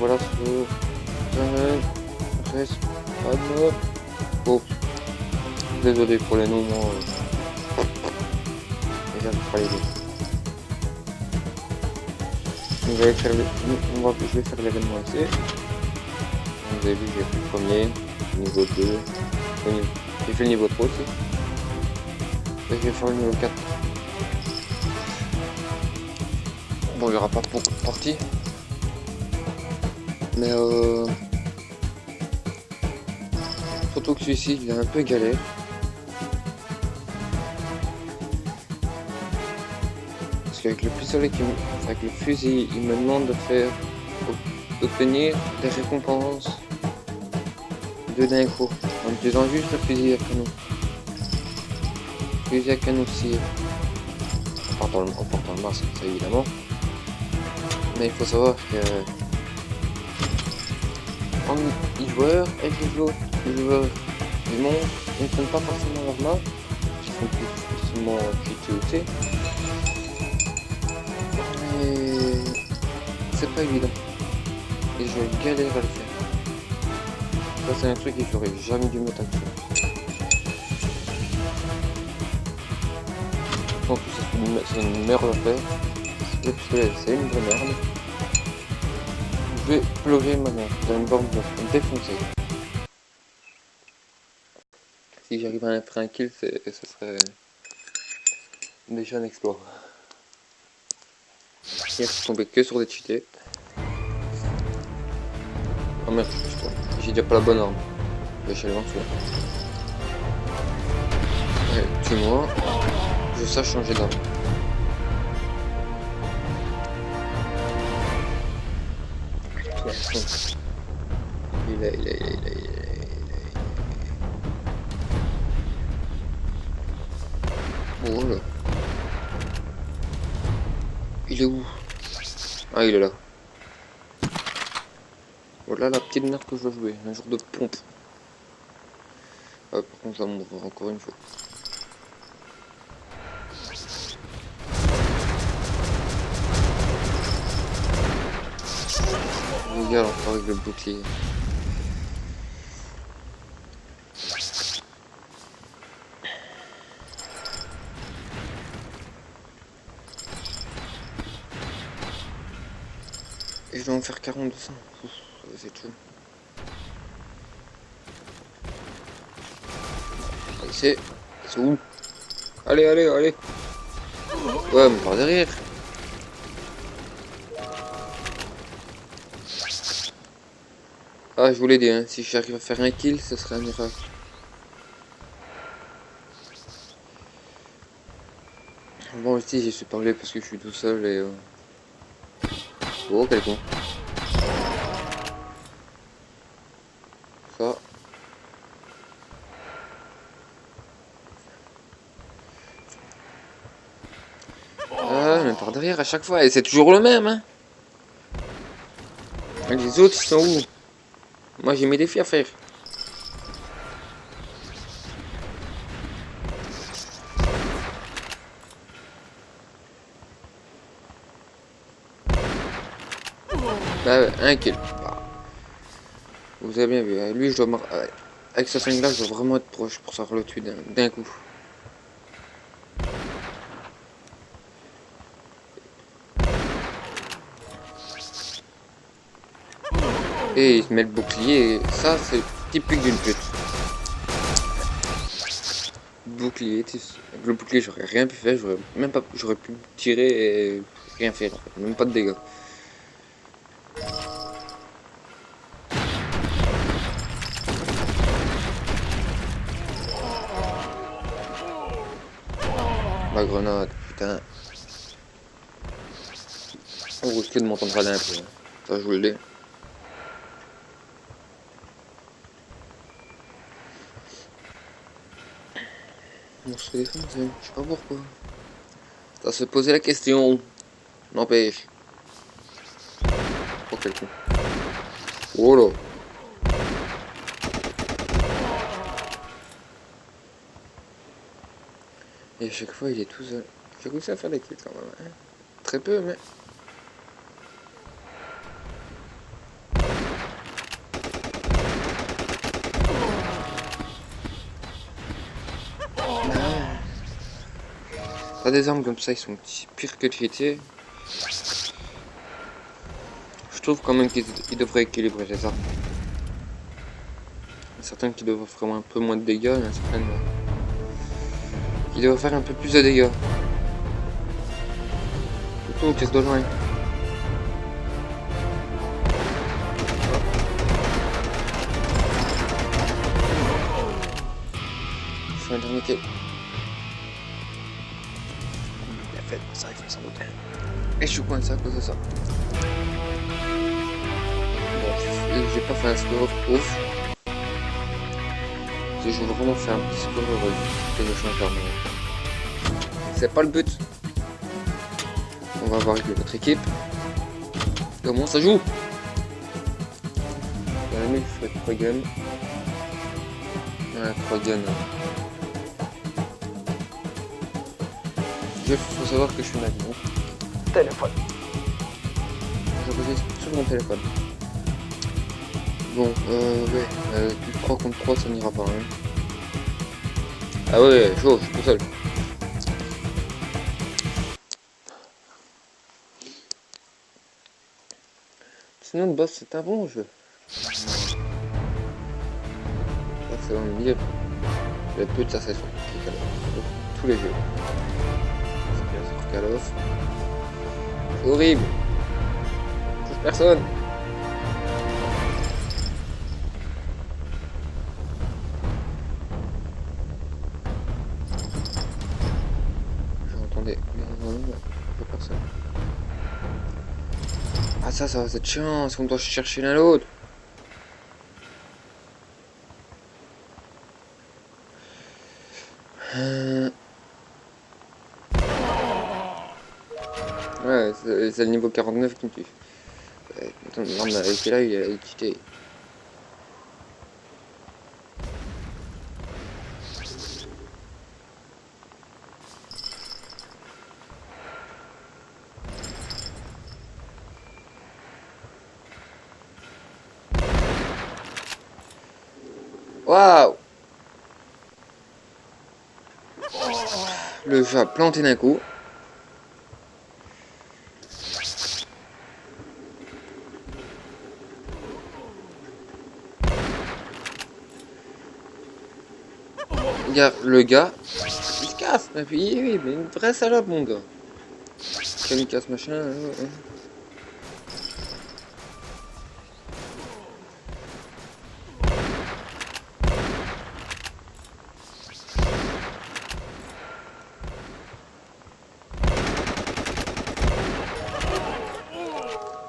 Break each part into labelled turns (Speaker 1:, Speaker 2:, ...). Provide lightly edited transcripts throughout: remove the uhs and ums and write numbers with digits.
Speaker 1: voilà sur Respawn. Oh, désolé pour les noms, moi. Déjà, pas les deux. Je vais faire l'événement ici. Vous avez vu, j'ai fait le premier, niveau 2, j'ai fait le niveau 3 aussi. Et je vais faire le niveau 4. Bon, il n'y aura pas beaucoup de parties. Mais surtout que celui-ci, il est un peu galère. Parce qu'avec le pistolet, avec le fusil, il me demande de faire obtenir des récompenses d'un coup, en utilisant juste le fusil à canon. Fusil à canon aussi. En portant le masque, ça évidemment. Mais il faut savoir que en joueur, avec les joueurs du monde, ils ne prennent pas forcément leur masque, ils font plus facilement quitter aussi. Mais c'est pas évident. Et je galère à le faire. Ça c'est un truc que j'aurais jamais dû mettre à faire. En plus c'est une merde à faire. Le pistolet c'est une vraie merde. Je vais plonger ma mère. Vous allez me voir me défoncer. Si j'arrive à faire un kill, ce serait déjà un exploit. Hier je suis tombé que sur des cheatés. Oh merde, j'ai déjà pas la bonne arme. Je vais chez le lance là. Ouais, tue-moi. Je sache changer d'arme. Il est. Oh là. Il est où? Ah, il est là. Voilà la petite merde que je dois jouer. Un jour de pompe. Ah, par contre, je vais mourir encore une fois. Regarde encore avec le bouclier. Et je dois en faire 40 de sang. C'est tout. C'est où? Allez. Ouais, mais par derrière. Ah, je vous l'ai dit, hein, si j'arrive à faire un kill, ce serait un miracle. Bon, ici, j'y suis parlé parce que je suis tout seul et... Oh, quel con. Ça. Ah, mais par derrière à chaque fois, et c'est toujours le même, hein. Et les autres, ils sont où? Moi, j'ai mes défis à faire. Bah, un kill. Bah, vous avez bien vu, lui, je dois... Avec ce flingue là, je dois vraiment être proche pour savoir le tuer d'un coup. Et il se met le bouclier, et ça, c'est typique d'une pute. Bouclier, avec le bouclier, j'aurais rien pu faire, j'aurais pu tirer et rien faire, en fait. Même pas de dégâts. La grenade, putain. On risque de m'entendre aller un peu. Hein. Ça, je vous le dis. Mon téléphone, je sais pas pourquoi. Ça se posait la question. N'empêche. Oh, quel con. Oh là. Et à chaque fois, il est tout seul. J'ai réussi à faire des kills quand même. Hein. Très peu, mais... T'as des armes comme ça, ils sont pires que cheatés. Je trouve quand même qu'ils devraient équilibrer les armes. Il y a certaines qui devraient faire un peu moins de dégâts, il y en a certaines qui devraient faire un peu plus de dégâts. Surtout on casse de loin. Je fais un dernier kill. Bien fait, ça il faut s'en douter. Et je suis coincé à cause de ça. Bon, j'ai pas fait un score ouf. Je veux vraiment faire un petit score heureux que je change d'arme. C'est pas le but. On va voir avec notre équipe. Comment ça joue? La nuit, je ferai 3 guns. Ouais, 3 guns. Il faut savoir que je suis mal. Téléphone. Je registre sur mon téléphone. Bon, ouais, du 3 contre 3 ça n'ira pas. Hein. Ah ouais, chaud, je suis tout seul. Sinon le boss c'est un bon jeu. Ça c'est dans le milieu. Il y a peu de ça c'est sur tous les jeux. C'est bien sur Call of. C'est horrible. Touche personne. J'entendais personne. Ah ça va être chiant, parce qu'on doit chercher l'un l'autre. Ouais, c'est le niveau 49 qui me tue. Attends, l'arme elle était là, il a quitté. Waouh! Le jeu a planté d'un coup. Regarde, le gars, il se casse. Et puis, oui, mais une vraie salope, mon gars. Quand il casse machin.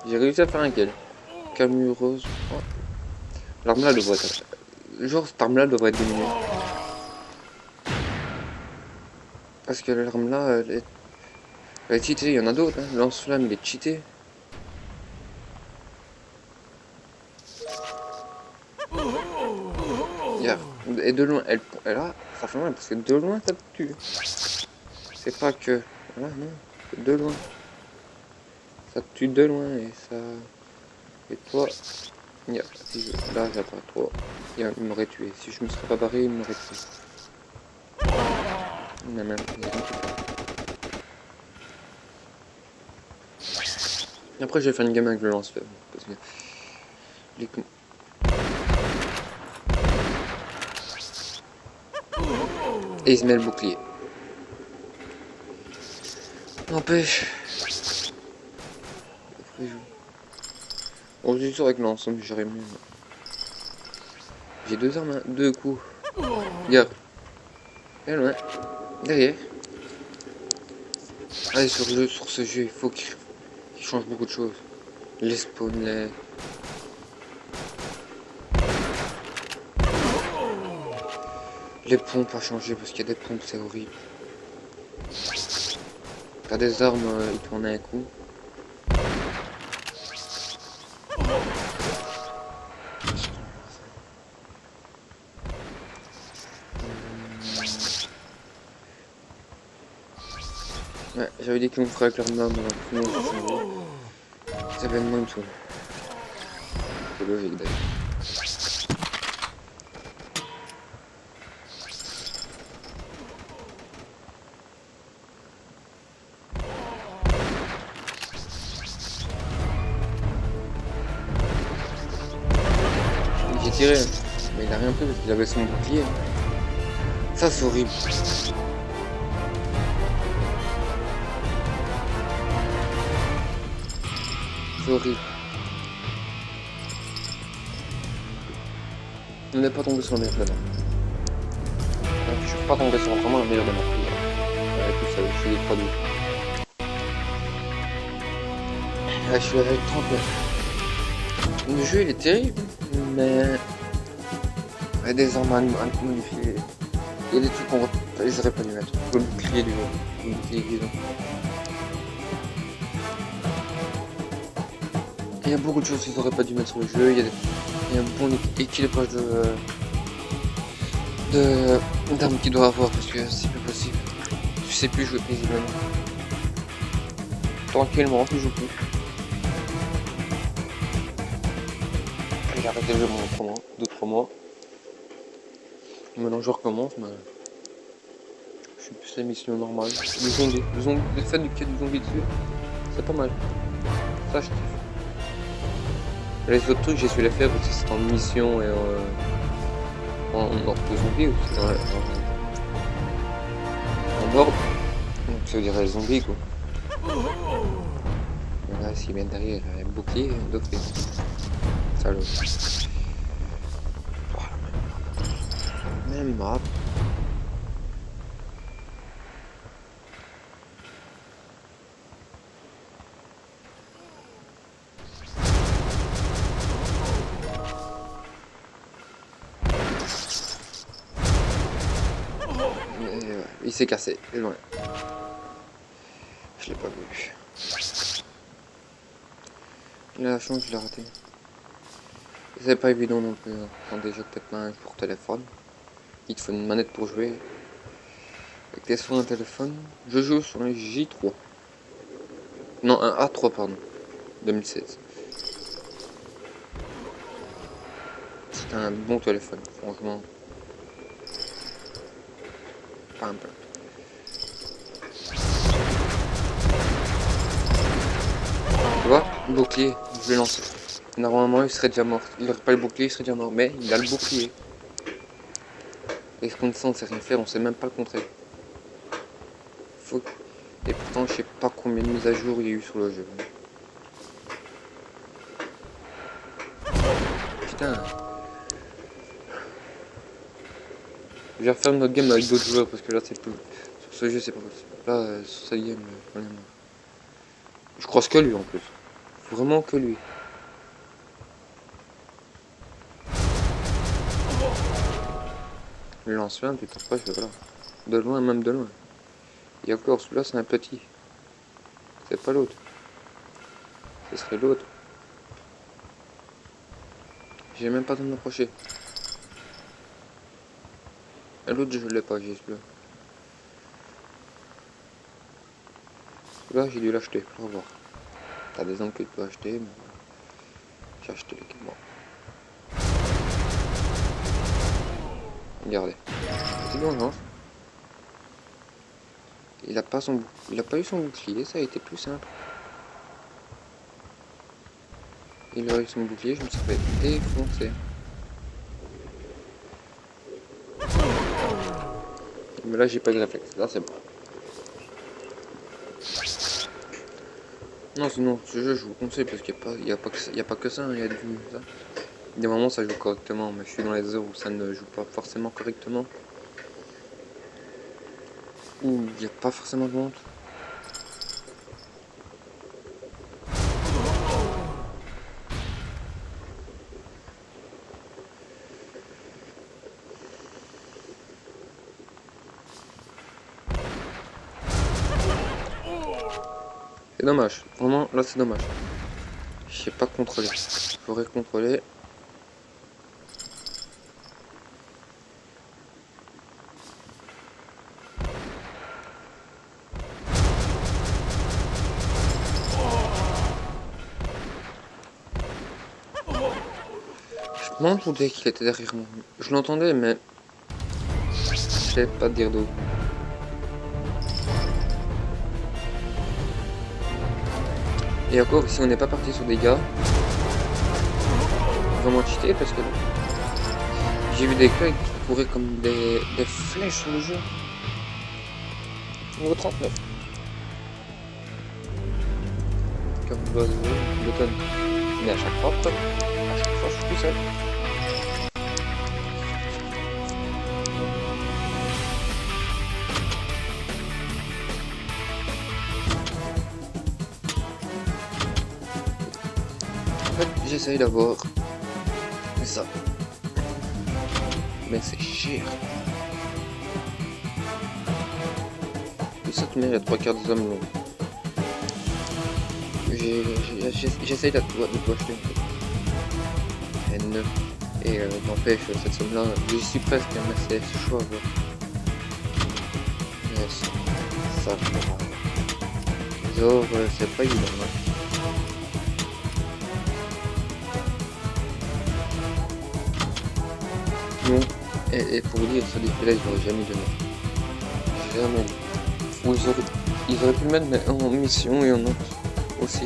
Speaker 1: J'ai réussi à faire un kill. Camureuse. Oh. L'arme là devrait être. Genre cette arme là devrait être diminuée. Parce que l'arme là elle est cheatée, il y en a d'autres. Hein. Lance-flamme il est cheaté. Regarde. Et de loin, elle a. Ça fait mal parce que de loin ça te tue. C'est pas que. Voilà, non. C'est de loin. Ça te tue de loin et ça. Et toi. Yeah, si je... Là j'attends trop. Il m'aurait tué. Si je me serais pas barré, il m'aurait tué. Non, même. Après j'ai fait une game avec le lance-flamme. Parce que. Les... Et il se met le bouclier. N'empêche. Bon, j'ai sûr avec l'ensemble, j'aurais mieux. J'ai 2 armes, hein, 2 coups. Regarde. Et loin. Derrière. Allez, sur ce jeu, il faut qu'il change beaucoup de choses. Les spawns, les pompes à changer parce qu'il y a des pompes, c'est horrible. T'as des armes, ils tournent un coup. Ouais, j'avais dit qu'on ferait avec l'arme là, mais non, ça vient de moi, il me saoule. C'est logique d'ailleurs. tirer. Mais il a rien pris parce qu'il avait son bouclier. Ça c'est horrible. C'est horrible. On n'est pas tombé sur le meilleur là-dedans. Je suis pas tombé sur vraiment le meilleur de ma vie. Tout ça, je suis pas doux. Là, je suis avec 39. Le jeu il est terrible, mais il y a des armes à modifier. Il y a des trucs qu'on les aurait pas dû mettre. Le bouclier du jeu. Le bouclier qu'ils ont. Il y a beaucoup de choses qu'ils auraient pas dû mettre sur le jeu. Il y a un bon équilibrage d'armes qu'il doit avoir parce que c'est plus possible. Je sais plus jouer paisiblement. Tranquillement, je joue plus. J'ai arrêté le jeu pendant 2-3 mois. Maintenant je recommence, mais je suis plus la mission normale. Le fait qu'il y ait du zombie dessus, c'est pas mal. Ça je kiffe. Les autres trucs j'ai su les faire parce que c'est en mission et en ordre de zombie aussi. En ordre. Donc ça veut dire les zombies quoi. Et là s'ils viennent derrière, il y a un bouclier et un dauphin. Salaud. Même map. Il s'est cassé, il est loin. Je l'ai pas vu. Il a la chance, je l'ai raté. C'est pas évident non plus. Quand déjà peut-être pas un pour téléphone. Il te faut une manette pour jouer. Avec tes sur un téléphone. Je joue sur un J3. Non, un A3 pardon. 2016. C'est un bon téléphone, franchement. Pas un peu. Tu vois, bouclier, je l'ai lancé. Normalement, il serait déjà mort. Il n'aurait pas le bouclier, il serait déjà mort. Mais il a le bouclier. Et ce qu'on sait, on sait rien faire, on sait même pas le contrer. Et pourtant, je sais pas combien de mises à jour il y a eu sur le jeu. Putain. Je vais refaire notre game avec d'autres joueurs parce que là, c'est plus. Sur ce jeu, c'est pas possible. Là, sur cette game, vraiment. Je croise que lui en plus. Vraiment que lui. Le lance-flamme, puis pourquoi je vais voilà. De loin, même de loin. Et encore, celui-là, c'est un petit. C'est pas l'autre. Ce serait l'autre. J'ai même pas de m'approcher. Et l'autre, je l'ai pas, j'ai celui-là. Celui-là, j'ai dû l'acheter pour voir. T'as des angles que tu peux acheter, mais j'ai acheté l'équipement. Regardez. C'est vengeance. Il a pas eu son bouclier, ça a été plus simple. Il aurait eu son bouclier, je me serais fait défoncer. Mais là j'ai pas de réflexe, là c'est bon. Non sinon ce jeu je vous conseille parce qu'il n'y a pas que ça, il y a du ça. Des moments ça joue correctement, mais je suis dans les heures où ça ne joue pas forcément correctement. Où il n'y a pas forcément de honte. C'est dommage, vraiment là c'est dommage. Je sais pas contrôler. Je pourrais contrôler. Je m'entendais qu'il était derrière moi. Je l'entendais mais je savais pas dire d'où. Et encore, si on n'est pas parti sur des gars, vraiment cheaté parce que J'ai vu des gars qui couraient comme des flèches sur le jeu. Niveau 39. Comme l'automne. Mais à chaque fois, je suis tout seul. En fait, j'essaye d'avoir ça. Mais c'est cher. Et ça, il y a 3/4 des hommes longs. J'essaye de tout acheter en fait. N9. Et n'empêche, cette somme-là, j'y suis presque, mais c'est chaud à voir. Mais ça, je comprends. Les autres, c'est pas évident. Hein. Non. Et pour vous dire, ce défi-là, ils n'auraient jamais donné. Jamais. Ou ils auraient pu le mettre en mission et en autre aussi.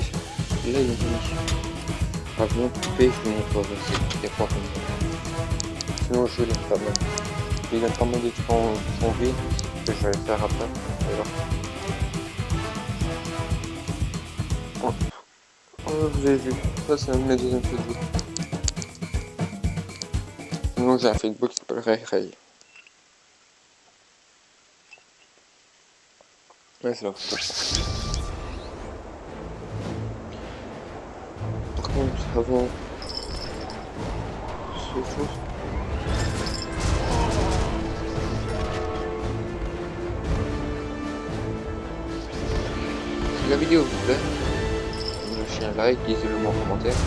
Speaker 1: Et là, ils l'ont pas mis. Avant de couper, je vous montre aussi des fois comme ça. Sinon, je l'aime pas mal. Il a pas mal d'expansions vie que je vais faire après. Oh, vous avez vu, ça c'est un de mes deuxièmes Facebook. Sinon, j'ai un Facebook qui s'appelle Ray. Ouais, c'est là. Par contre, avant ces choses, si la vidéo vous plaît, lâchez un like, dites-le moi en commentaire.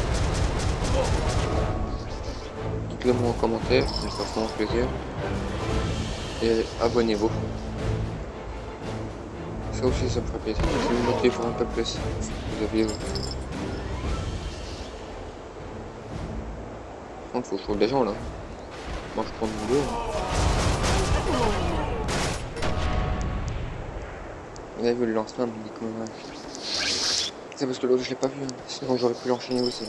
Speaker 1: Dites-le moi en commentaire, ça me fait vraiment plaisir. Et abonnez-vous. Ça aussi, ça me ferait plaisir. Ça me motive un peu plus. Vous avez... Il faut que je trouve des gens là. Moi je prends une vidéo. Vous avez vu le lancement, me dit comment... C'est parce que l'autre je l'ai pas vu, hein. Sinon j'aurais pu l'enchaîner aussi.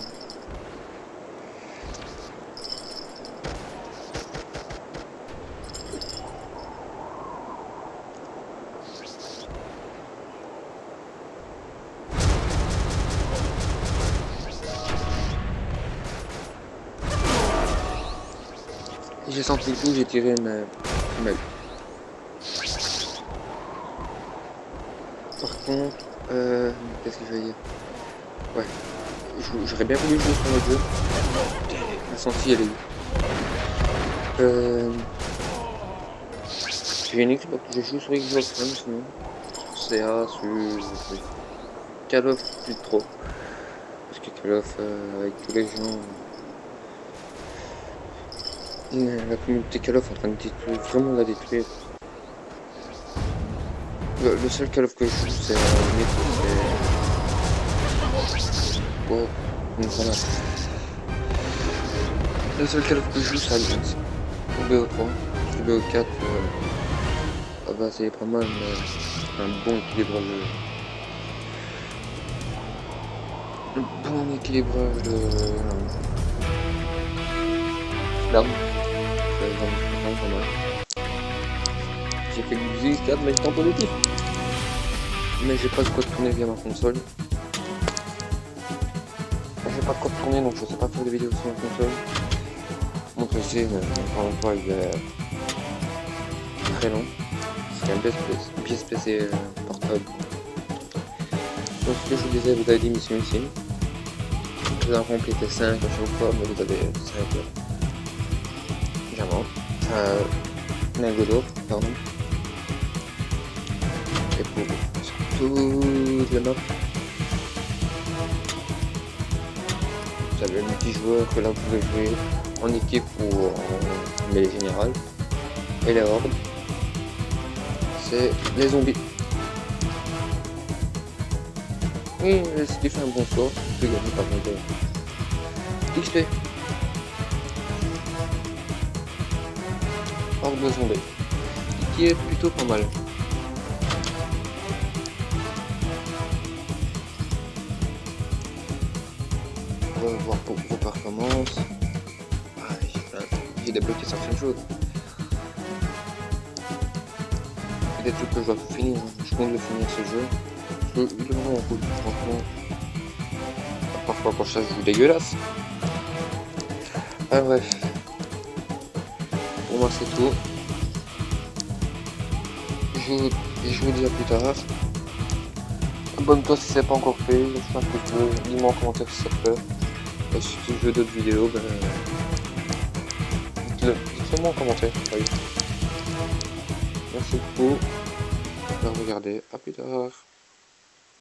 Speaker 1: J'ai senti le coup, j'ai tiré une mail. Par contre, qu'est-ce que je vais dire? Ouais, j'aurais bien voulu jouer sur le jeu. La sentie elle est où? J'ai une Xbox, je joue sur Xbox même sinon. Sur CA, sur Call of plus trop. Parce que Call of avec tous les gens. La communauté Call of est en train de détruire, vraiment la détruire. Le seul Call of que je joue c'est wow, voilà. Le seul Call of que je joue c'est Alliance. Le BO3, le BO4 ah bah c'est pas mal mais un bon équilibrage d'armes. J'ai fait du Z4 mais j'étais en positif. Mais j'ai pas de quoi tourner via ma console. J'ai pas de quoi tourner donc je sais pas faire des vidéos sur ma console. Mon PC, encore une fois, il est très long. C'est un pièce PC portable. Donc ce que je vous disais, vous avez des missions ici. Vous en complétez 5 à chaque fois, mais vous avez 5 diamants. Lingots d'or, pardon. Et pour toute la map, vous avez le multijoueur que là vous pouvez jouer en équipe ou en mêlée générale. Et les hordes, c'est les zombies. Oui, si tu fais un bon score, tu peux gagner par exemple XP. Horde de zombies, qui est plutôt pas mal. On va voir pour vos performances. j'ai débloqué certaines choses. Il y a des trucs que je dois finir, je compte le finir ce jeu. Il est vraiment cool, franchement. Parfois quand ça joue dégueulasse. Ah bref. Pour moi c'est tout. Je vous dis à plus tard. Abonne-toi si c'est pas encore fait, laisse un petit peu, dis-moi en commentaire si ça te plaît. Et si tu veux d'autres vidéos, ben... dites-le moi en commentaire. Oui. Merci beaucoup d'avoir regardé, à plus tard.